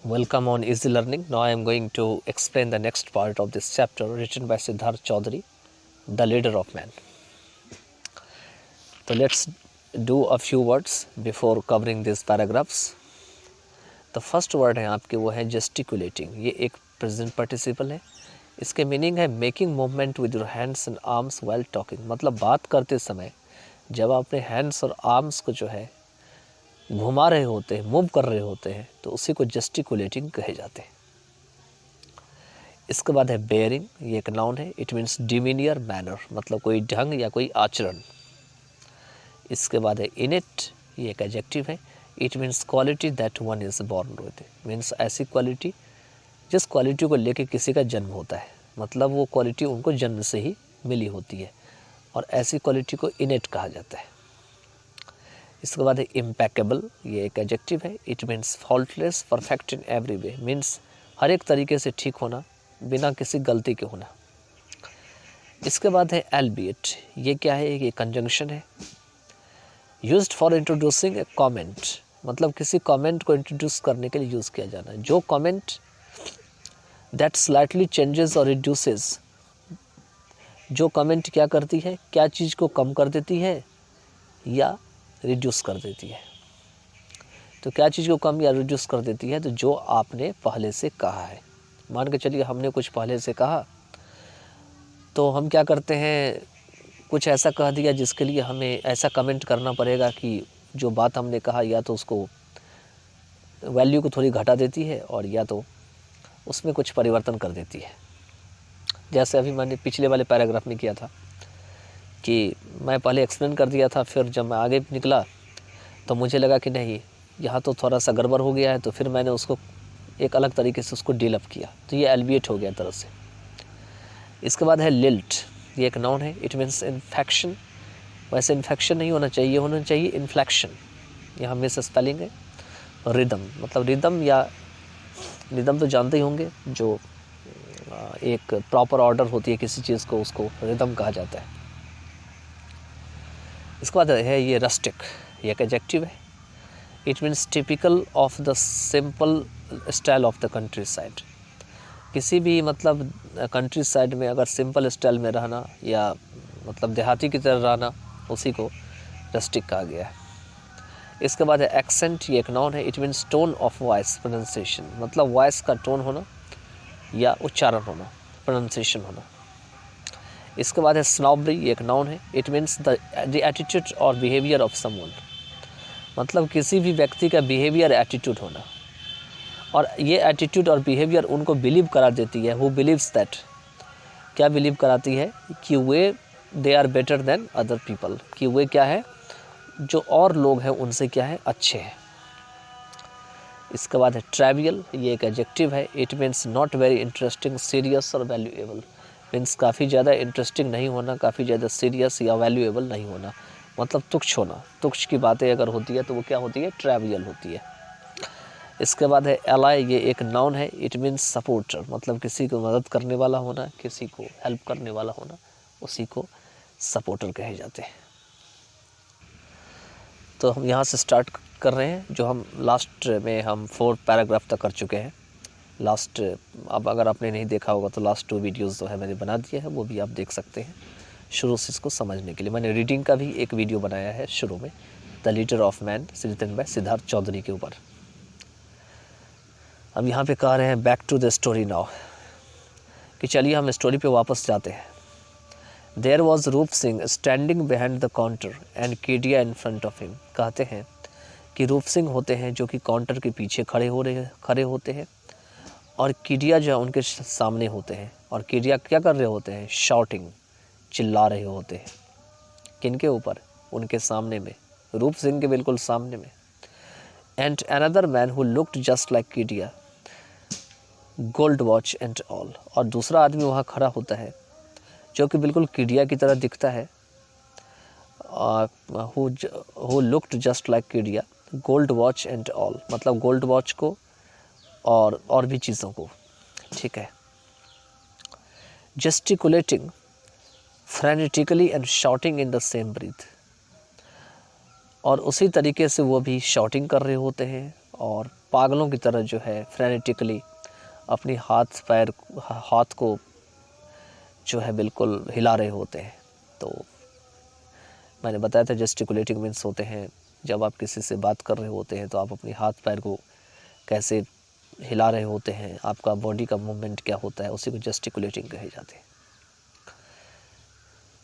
Welcome on Easy Learning. Now I am going to explain the next part of this chapter written by Siddharth Chaudhary, The Leader of Man. So let's do a few words before covering these paragraphs. The first word है आपके वो है gesticulating. ये एक present participle है. इसके meaning है making movement with your hands and arms while talking. मतलब बात करते समय जब आप अपने हैंड्स और आर्म्स को जो है घुमा रहे होते हैं, मूव कर रहे होते हैं, तो उसी को जेस्टिकुलेटिंग कहे जाते हैं. इसके बाद है बेयरिंग. ये एक नाउन है. इट मीन्स डिमीनियर मैनर, मतलब कोई ढंग या कोई आचरण. इसके बाद है इनेट. ये एक एडजेक्टिव है. It means quality that one is born with. Means ऐसी क्वालिटी जिस क्वालिटी को लेके किसी का जन्म होता है, मतलब वो क्वालिटी उनको जन्म से ही मिली होती है, और ऐसी क्वालिटी को इनेट कहा जाता है. इसके बाद है इम्पैकेबल. ये एक एडजेक्टिव है. It means faultless, perfect in every way. Means हर एक तरीके से ठीक होना, बिना किसी गलती के होना. इसके बाद है एल्बिएट. ये क्या है? ये कंजंक्शन है. Used for introducing A comment, मतलब किसी कॉमेंट को इंट्रोड्यूस करने के लिए यूज़ किया जाना है. जो कॉमेंट दैट स्लाइटली चेंजेस और रिड्यूसेस, जो कमेंट क्या करती है, क्या चीज़ को कम कर देती है या रिड्यूस कर देती है. तो क्या चीज़ को कम या रिड्यूस कर देती है? तो जो आपने पहले से कहा है. मान के चलिए हमने कुछ पहले से कहा, तो हम क्या करते हैं, कुछ ऐसा कह दिया जिसके लिए हमें ऐसा कमेंट करना पड़ेगा कि जो बात हमने कहा या तो उसको वैल्यू को थोड़ी घटा देती है और या तो उसमें कुछ परिवर्तन कर देती है. जैसे अभी मैंने पिछले वाले पैराग्राफ में किया था कि मैं पहले एक्सप्लेन कर दिया था, फिर जब मैं आगे निकला तो मुझे लगा कि नहीं, यहाँ तो थोड़ा सा गड़बड़ हो गया है, तो फिर मैंने उसको एक अलग तरीके से उसको डील अप किया, तो ये एल्बिएट हो गया तरह से. इसके बाद है लिल्ट. ये एक नाउन है. It means infection. वैसे इन्फेक्शन नहीं होना चाहिए, होना चाहिए इन्फ्लेक्शन. यहाँ मिस स्पेलिंग है. रिदम, मतलब रिदम या रिदम तो जानते ही होंगे, जो एक प्रॉपर ऑर्डर होती है किसी चीज़ को, उसको रिदम कहा जाता है. इसके बाद है ये रस्टिक. ये एक एडजेक्टिव है. It means typical of the simple style of the country side. किसी भी मतलब कंट्री साइड में अगर सिंपल स्टाइल में रहना या मतलब देहाती की तरह रहना, उसी को रस्टिक कहा गया है. इसके बाद है एक्सेंट. ये एक नाउन है. It means tone of voice, pronunciation, मतलब वॉइस का टोन होना या उच्चारण होना, प्रोनाउंसिएशन होना. इसके बाद है स्नॉबरी. ये एक नाउन है. इट मीन्स द एटीट्यूड और बिहेवियर ऑफ समवन, मतलब किसी भी व्यक्ति का बिहेवियर, एटीट्यूड होना. और ये एटीट्यूड और बिहेवियर उनको बिलीव करा देती है. हु बिलीव्स दैट, क्या बिलीव कराती है? कि वे they are better than other people, कि वे क्या है, जो और लोग हैं उनसे क्या है, अच्छे हैं. इसके बाद है ट्रावियल. ये एक एडजेक्टिव है. It means not very interesting, serious और वैल्यूएबल. मीन्स काफ़ी ज़्यादा इंटरेस्टिंग नहीं होना, काफ़ी ज़्यादा सीरियस या वैल्यूएबल नहीं होना, मतलब तुच्छ होना. तुच्छ की बातें अगर होती है तो वो क्या होती है, ट्रावियल होती है. इसके बाद है एलाई. ये एक नाउन है. इट मीन्स सपोर्टर, मतलब किसी को मदद करने वाला होना, किसी को हेल्प करने वाला होना, उसी को सपोर्टर कहे जाते हैं. तो हम यहाँ से स्टार्ट कर रहे हैं, जो हम लास्ट में हम 4 पैराग्राफ तक कर चुके हैं. लास्ट, अब अगर आपने नहीं देखा होगा तो लास्ट 2 वीडियोस जो है मैंने बना दिए हैं, वो भी आप देख सकते हैं शुरू से इसको समझने के लिए. मैंने रीडिंग का भी एक वीडियो बनाया है शुरू में, the leader of man, written by Siddhartha Chaudhary के ऊपर. अब यहाँ पे कह रहे हैं back to the story now, कि चलिए हम स्टोरी पे वापस जाते हैं. देयर वॉज रूप Singh standing behind the counter and Kidiya in front of him. कहते हैं कि रूप सिंह होते हैं जो कि काउंटर के पीछे खड़े होते हैं, और कीडिया जो उनके सामने होते हैं. और कीडिया क्या कर रहे होते हैं, शाउटिंग, चिल्ला रहे होते हैं. किनके ऊपर? उनके सामने में, रूप सिंह के बिल्कुल सामने में. And another man who looked just like Kidia, gold watch and all. और दूसरा आदमी वहाँ खड़ा होता है जो कि बिल्कुल कीडिया की तरह दिखता है, who looked just like Kidia, gold watch and all, मतलब गोल्ड वॉच को और भी चीज़ों को. ठीक है. Gesticulating frantically and shouting in the same breath. और उसी तरीके से वो भी शॉटिंग कर रहे होते हैं और पागलों की तरह जो है फ्रेनेटिकली अपनी हाथ को जो है बिल्कुल हिला रहे होते हैं। तो मैंने बताया था जेस्टिकुलेटिंग मीन्स होते हैं जब आप किसी से बात कर रहे होते हैं तो आप अपनी हाथ पैर को कैसे हिला रहे होते हैं, आपका बॉडी का मूवमेंट क्या होता है, उसी को जेस्टिकुलेटिंग कहे जाते हैं।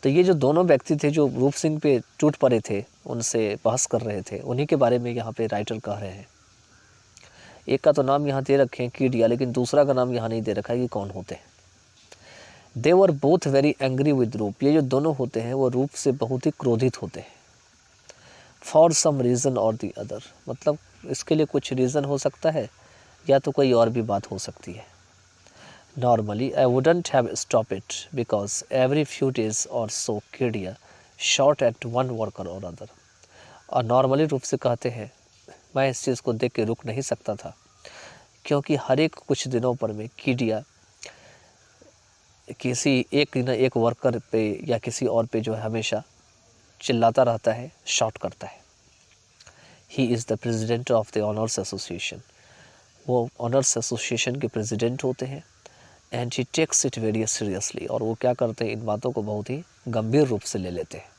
तो ये जो दोनों व्यक्ति थे जो रूप सिंह पे टूट पड़े थे, उनसे बहस कर रहे थे, उन्हीं के बारे में यहाँ पे राइटर कह रहे हैं। एक का तो नाम यहाँ दे रखे हैं कीडिया, लेकिन दूसरा का नाम यहाँ नहीं दे रखा है कि कौन होते हैं। They were both very angry with Roop. ये जो दोनों होते हैं वो रूप से बहुत ही क्रोधित होते हैं। फॉर सम रीज़न और दी अदर, मतलब इसके लिए कुछ रीज़न हो सकता है या तो कोई और भी बात हो सकती है। Normally I wouldn't have stop it because every few days और सो कीडिया शॉट एट वन वर्कर और अदर। और नॉर्मली रूप से कहते हैं मैं इस चीज़ को देख के रुक नहीं सकता था, क्योंकि हर एक कुछ दिनों पर में कीडिया किसी एक न एक वर्कर पे या किसी और पे जो है हमेशा चिल्लाता रहता है, शॉट करता है। He is the president of the honours association. वो ऑनर्स एसोसिएशन के प्रेसिडेंट होते हैं। And he takes it very seriously, और वो क्या करते हैं, इन बातों को बहुत ही गंभीर रूप से ले लेते हैं।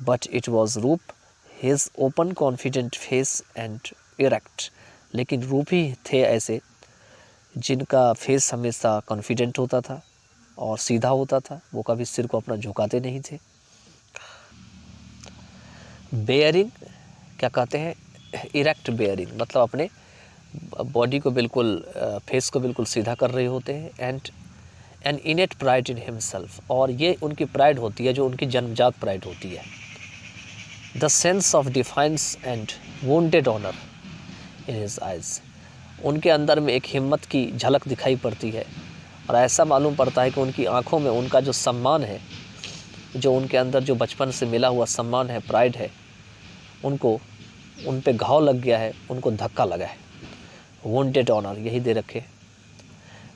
बट इट वॉज रूप, his open confident face and erect. लेकिन रूप ही थे ऐसे जिनका फेस हमेशा कॉन्फिडेंट होता था और सीधा होता था, वो कभी सिर को अपना झुकाते नहीं थे। बेयरिंग क्या कहते हैं, इरेक्ट बेयरिंग, मतलब अपने बॉडी को बिल्कुल फेस को बिल्कुल सीधा कर रहे होते हैं। And N इनेट pride in himself, और ये उनकी प्राइड होती है जो उनकी जन्मजात प्राइड होती है। The sense of defiance and wounded honour in his eyes, उनके अंदर में एक हिम्मत की झलक दिखाई पड़ती है, और ऐसा मालूम पड़ता है कि उनकी आंखों में उनका जो सम्मान है, जो उनके अंदर जो बचपन से मिला हुआ सम्मान है, प्राइड है, उनको उन पे घाव लग गया है, उनको धक्का लगा है। वोंडेड ऑनर यही दे रखे।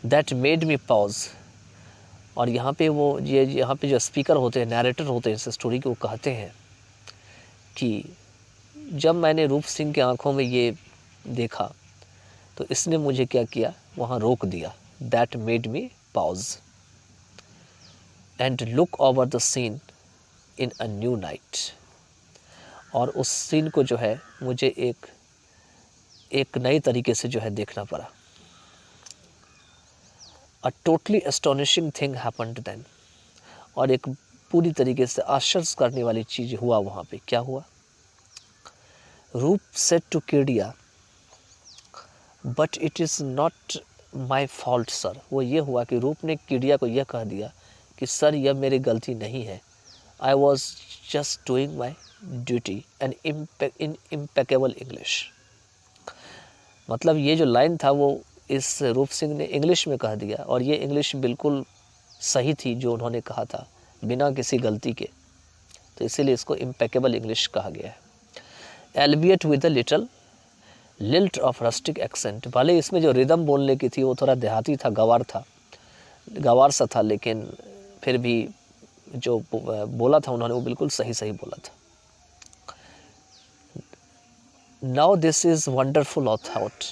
दैट मेड मी पॉज, और यहाँ पे वो यहाँ पे जो स्पीकर होते हैं, नैरेटर होते हैं इस स्टोरी के, वो कहते हैं कि जब मैंने रूप सिंह की आंखों में ये देखा तो इसने मुझे क्या किया, वहाँ रोक दिया। That made me pause and look over the seen in a new night, और उस सीन को जो है मुझे एक नई तरीके से जो है देखना पड़ा। A totally astonishing thing happened then, और एक पूरी तरीके से आश्चर्य करने वाली चीज़ हुआ वहाँ पे। क्या हुआ? Roop said to Kedia, but it is not my fault sir. वो ये हुआ कि रूप ने कीडिया को यह कह दिया कि सर यह मेरी गलती नहीं है, I was just doing my duty and in impeccable English. मतलब ये जो लाइन था वो इस रूप सिंह ने इंग्लिश में कह दिया, और ये इंग्लिश बिल्कुल सही थी जो उन्होंने कहा था, बिना किसी गलती के, तो इसीलिए इसको इम्पेकेबल इंग्लिश कहा गया है। Albeit with a little lilt of rustic accent, भले इसमें जो रिदम बोलने की थी वो थोड़ा देहाती था, गवार सा था, लेकिन फिर भी जो बोला था उन्होंने वो बिल्कुल सही सही बोला था। Now this is wonderful of thought,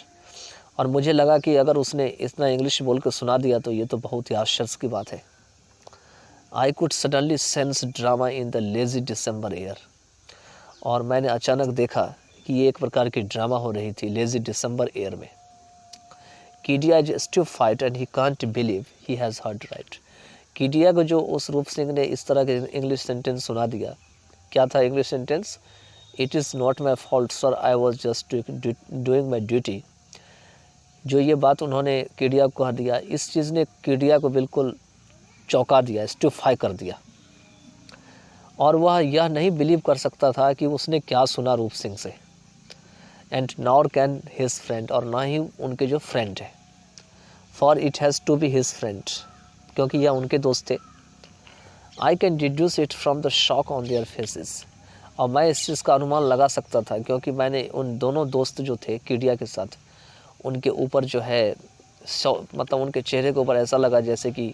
और मुझे लगा कि अगर उसने इतना इंग्लिश बोल कर सुना दिया तो ये तो बहुत ही आश्चर्य की बात है। I could suddenly sense drama in the lazy December air, और मैंने अचानक देखा कि ये एक प्रकार की ड्रामा हो रही थी लेजी दिसंबर एयर में। Kidia is stupefied and he can't believe he has heard right. Kidia को जो उस रूप सिंह ने इस तरह के इंग्लिश सेंटेंस सुना दिया, क्या था English sentence? It is not my fault sir, I was just doing my duty. जो ये बात उन्होंने कीडिया को कह दिया, इस चीज़ ने कीडिया को बिल्कुल चौंका दिया, स्टूपेफाई कर दिया, और वह यह नहीं बिलीव कर सकता था कि उसने क्या सुना रूप सिंह से। And nor can his friend, और ना ही उनके जो फ्रेंड है, for it has to be his friend, क्योंकि यह उनके दोस्त थे। I can deduce it from the shock on their faces, और मैं इस चीज़ का अनुमान लगा सकता था क्योंकि मैंने उन दोनों दोस्त जो थे कीडिया के साथ, उनके ऊपर जो है मतलब उनके चेहरे के ऊपर ऐसा लगा जैसे कि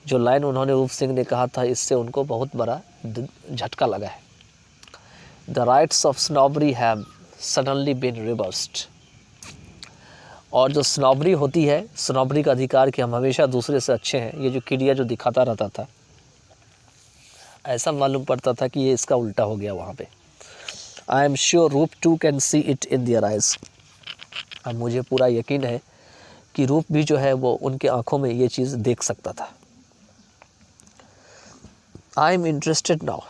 जो लाइन उन्होंने रूप सिंह ने कहा था इससे उनको बहुत बड़ा झटका लगा है। The rights of snobbery have suddenly been reversed, और जो स्नॉबरी होती है, स्नॉबरी का अधिकार कि हम हमेशा दूसरे से अच्छे हैं, ये जो कीडिया जो दिखाता रहता था, ऐसा मालूम पड़ता था कि ये इसका उल्टा हो गया वहाँ पे। I am sure Roop too can see it in their eyes. अब मुझे पूरा यकीन है कि रूप भी जो है वो उनके आँखों में ये चीज़ देख सकता था। I am interested now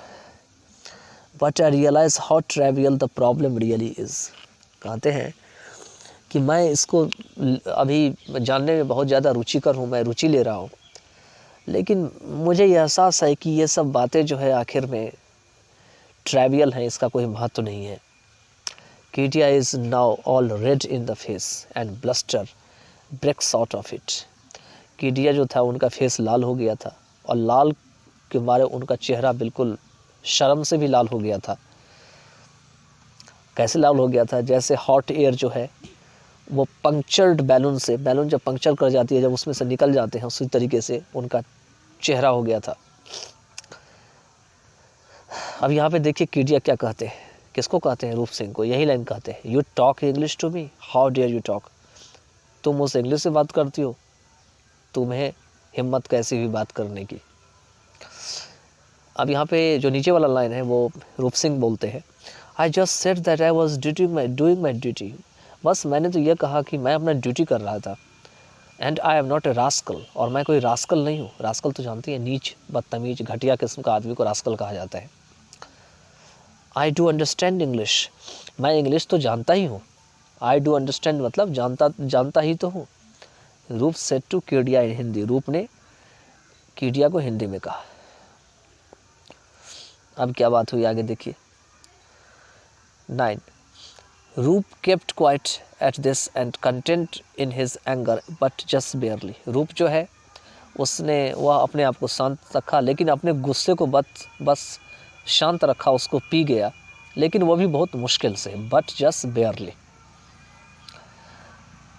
but I realise how trivial the problem really is. कहते हैं कि मैं इसको अभी जानने में बहुत ज़्यादा रुचिकर हूँ, मैं रुचि ले रहा हूँ, लेकिन मुझे ये एहसास है कि ये सब बातें जो है आखिर में ट्रेवियल हैं, इसका कोई महत्व नहीं है। Kidia is now all red in the face and bluster breaks out of it. Kidia जो था उनका फेस लाल हो गया था और लाल के मारे उनका चेहरा बिल्कुल शर्म से भी लाल हो गया था। कैसे लाल हो गया था? जैसे हॉट एयर जो है वो पंक्चर्ड बैलून से, बैलून जब पंक्चर कर जाती है, जब उसमें से निकल जाते हैं, उसी तरीके से उनका चेहरा हो गया था। अब यहाँ पे देखिए कीडिया क्या कहते हैं, किसको कहते हैं? रूप सिंह को। यही लाइन कहते हैं, you talk English to me, how dare you talk. तुम मुझसे इंग्लिश से बात करती हो, तुम्हें हिम्मत कैसी हुई बात करने की। अब यहाँ पे जो नीचे वाला लाइन है वो रूप सिंह बोलते हैं, I just said that I was doing my duty. बस मैंने तो ये कहा कि मैं अपना ड्यूटी कर रहा था। And I am not a rascal, और मैं कोई रास्कल नहीं हूँ। रास्कल तो जानती है, नीच, बदतमीज, घटिया किस्म का आदमी को रास्कल कहा जाता है। आई डू अंडरस्टैंड इंग्लिश, मैं इंग्लिश तो जानता ही हूँ। आई डू अंडरस्टैंड मतलब जानता ही तो हूँ। रूप सेड टू कीडिया इन हिंदी, रूप ने कीडिया को हिंदी में कहा। अब क्या बात हुई आगे देखिए। 9. रूप kept quite at this and content in his anger but just बेयरली। रूप जो है वह अपने आप को शांत रखा, लेकिन अपने गुस्से को बस शांत रखा, उसको पी गया, लेकिन वो भी बहुत मुश्किल से, बट जस्ट बेयरली।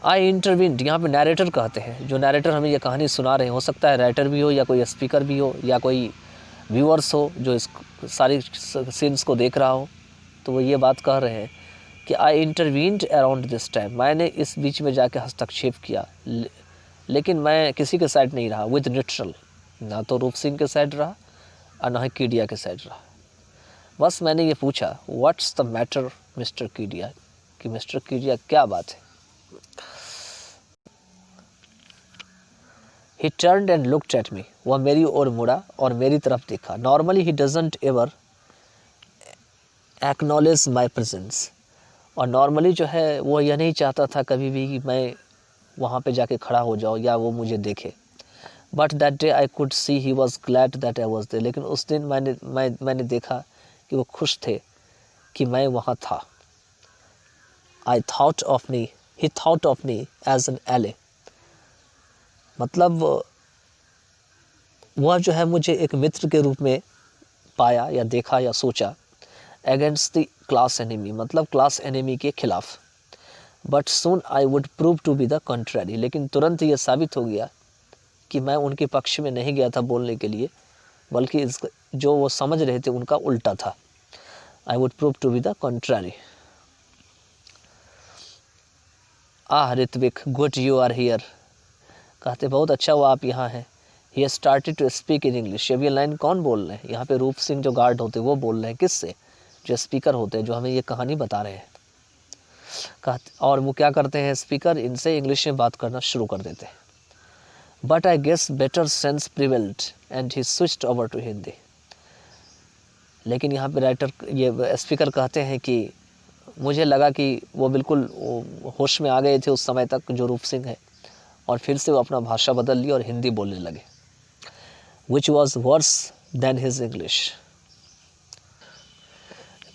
आई इंटरवीन्ड, यहाँ पे नैरेटर कहते हैं, जो नैरेटर हमें ये कहानी सुना रहे हैं, हो सकता है राइटर भी हो या कोई स्पीकर भी हो या कोई व्यूअर्स हो जो इस सारी सीन्स को देख रहा हो, तो वो ये बात कह रहे हैं कि आई इंटरवीन्ड अराउंड दिस टाइम, मैंने इस बीच में जाके हस्तक्षेप किया, लेकिन मैं किसी के साइड नहीं रहा, विद न्यूट्रल, ना तो रूप सिंह के साइड रहा और ना ही कीडिया के साइड रहा। बस मैंने ये पूछा, व्हाट्स द मैटर मिस्टर कीडिया, कि मिस्टर कीडिया क्या बात है। He turned and looked at me, वह मेरी ओर मुड़ा और मेरी तरफ देखा। Normally he doesn't ever acknowledge my presence, और नॉर्मली जो है वो यह नहीं चाहता था कभी भी कि मैं वहाँ पे जाके खड़ा हो जाऊँ या वो मुझे देखे। But that day I could see he was glad that I was there, लेकिन उस दिन मैंने देखा कि वो खुश थे कि मैं वहाँ था। I thought of me, he thought of me as an ally, मतलब वह जो है मुझे एक मित्र के रूप में पाया या देखा या सोचा। अगेंस्ट द क्लास एनिमी, मतलब क्लास एनिमी के खिलाफ। But soon I would prove to be the contrary, लेकिन तुरंत ये साबित हो गया कि मैं उनके पक्ष में नहीं गया था बोलने के लिए, बल्कि जो वो समझ रहे थे उनका उल्टा था। I would prove to be the contrary. Ah Ritwik, good you are here, कहते बहुत अच्छा हुआ आप यहाँ हैं। He started to speak in English, अब ये लाइन कौन बोल रहे हैं? यहाँ पे रूप सिंह जो गार्ड होते हैं वो बोल रहे हैं। किससे? जो स्पीकर होते हैं, जो हमें ये कहानी बता रहे हैं। कहते, और वो क्या करते हैं स्पीकर, इनसे इंग्लिश में बात करना शुरू कर देते हैं। But I guess better sense prevailed and he switched over to Hindi. लेकिन यहाँ पे राइटर, ये स्पीकर कहते हैं कि मुझे लगा कि वो बिल्कुल होश में आ गए थे उस समय तक, जो रूप सिंह है, और फिर से वो अपना भाषा बदल ली और हिंदी बोलने लगे। Which was worse than his English,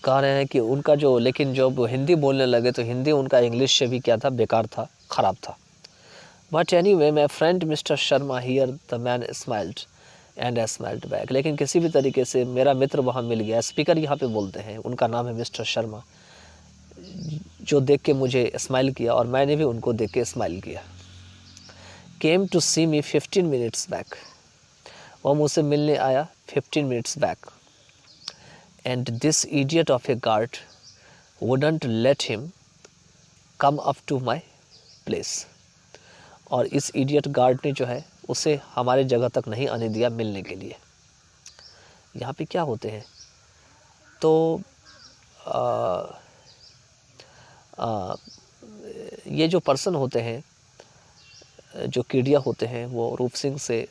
कह रहे हैं कि उनका जो, लेकिन जब वो हिंदी बोलने लगे तो हिंदी उनका इंग्लिश से भी क्या था, बेकार था, ख़राब था। But any way my friend mister Sharma here the man smiled and I smiled back, लेकिन किसी भी तरीके से मेरा मित्र वहाँ मिल गया। स्पीकर यहाँ पे बोलते हैं, उनका नाम है मिस्टर शर्मा, जो देख के मुझे स्माइल किया और मैंने भी उनको देख के स्माइल किया। Came to see me 15 minutes back, वो मुझसे मिलने आया 15 minutes back. And this idiot of a guard wouldn't let him come up to my place. और इस इडियट गार्ड ने जो है उसे हमारे जगह तक नहीं आने दिया मिलने के लिए। यहाँ पे क्या होते हैं, तो ये जो पर्सन होते हैं, जो कीडिया होते हैं, वो रूप सिंह से,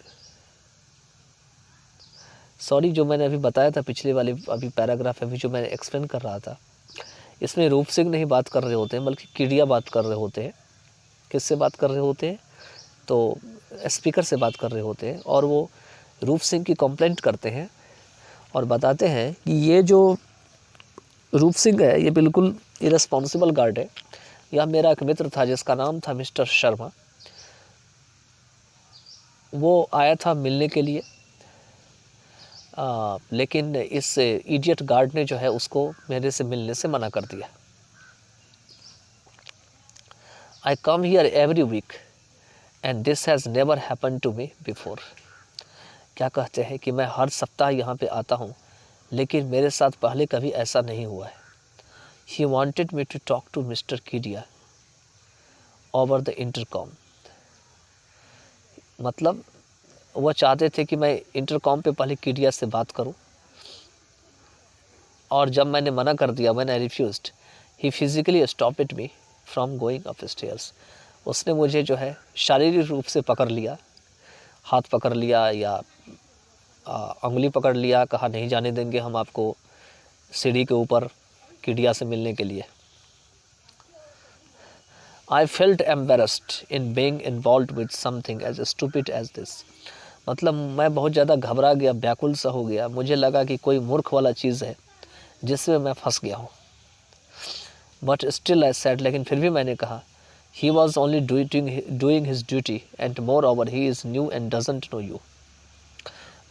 सॉरी जो मैंने अभी बताया था पिछले वाले अभी पैराग्राफ अभी जो मैंने एक्सप्लेन कर रहा था, इसमें रूप सिंह नहीं बात कर रहे होते हैं बल्कि कीडिया बात कर रहे होते हैं। किससे बात कर रहे होते हैं, तो स्पीकर से बात कर रहे होते हैं। और वो रूप सिंह की कंप्लेंट करते हैं और बताते हैं कि ये जो रूप सिंह है ये बिल्कुल इरेस्पॉन्सिबल गार्ड है। यह मेरा एक मित्र था जिसका नाम था मिस्टर शर्मा, वो आया था मिलने के लिए, लेकिन इस इडियट गार्ड ने जो है उसको मेरे से मिलने से मना कर दिया। I come here every week and this has never happen to me before. क्या कहते हैं कि मैं हर सप्ताह यहाँ पे आता हूँ, लेकिन मेरे साथ पहले कभी ऐसा नहीं हुआ है। He wanted me to talk to mister Kedia over the intercom. मतलब वह चाहते थे कि मैं इंटरकॉम पे पहले कीडिया से बात करूं, और जब मैंने मना कर दिया, when I refused, he physically stopped me from going up stairs. उसने मुझे जो है शारीरिक रूप से पकड़ लिया, हाथ पकड़ लिया या उंगली पकड़ लिया, कहा नहीं जाने देंगे हम आपको सीढ़ी के ऊपर कीडिया से मिलने के लिए। I felt embarrassed in being involved with something as stupid as this। मतलब मैं बहुत ज़्यादा घबरा गया, व्याकुल सा हो गया। मुझे लगा कि कोई मूर्ख वाला चीज़ है जिसमें मैं फंस गया हूँ। बट स्टिल आई सेड, लेकिन फिर भी मैंने कहा, he was only doing his duty and more over he is new and doesn't know you.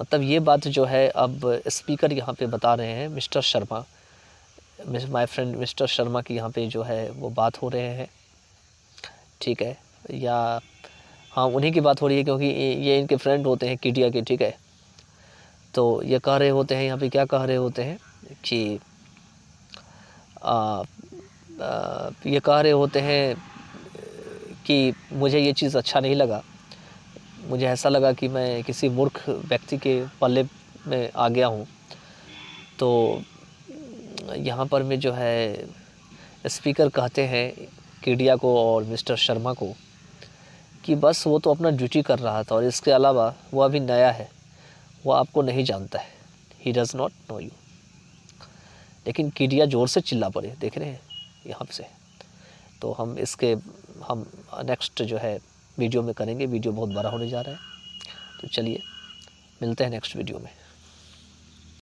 मतलब ये बात जो है अब स्पीकर यहाँ पे बता रहे हैं, mister Sharma, my friend mister Sharma की यहाँ पे जो है वो बात हो रहे हैं, ठीक है, या हाँ उन्हीं की बात हो रही है क्योंकि ये इनके फ्रेंड होते हैं कीडिया के, ठीक है। तो ये कह रहे होते हैं यहाँ पे, क्या कह रहे होते हैं कि ये कह रहे होते हैं कि मुझे ये चीज़ अच्छा नहीं लगा, मुझे ऐसा लगा कि मैं किसी मूर्ख व्यक्ति के पल्ले में आ गया हूँ। तो यहाँ पर में जो है स्पीकर कहते हैं कीडिया को और मिस्टर शर्मा को कि बस वो तो अपना ड्यूटी कर रहा था और इसके अलावा वो अभी नया है, वो आपको नहीं जानता है, he does not know you. लेकिन कीडिया ज़ोर से चिल्ला पड़े, देख रहे हैं यहाँ से। तो हम नेक्स्ट जो है वीडियो में करेंगे, वीडियो बहुत बड़ा होने जा रहा है। तो चलिए मिलते हैं नेक्स्ट वीडियो में।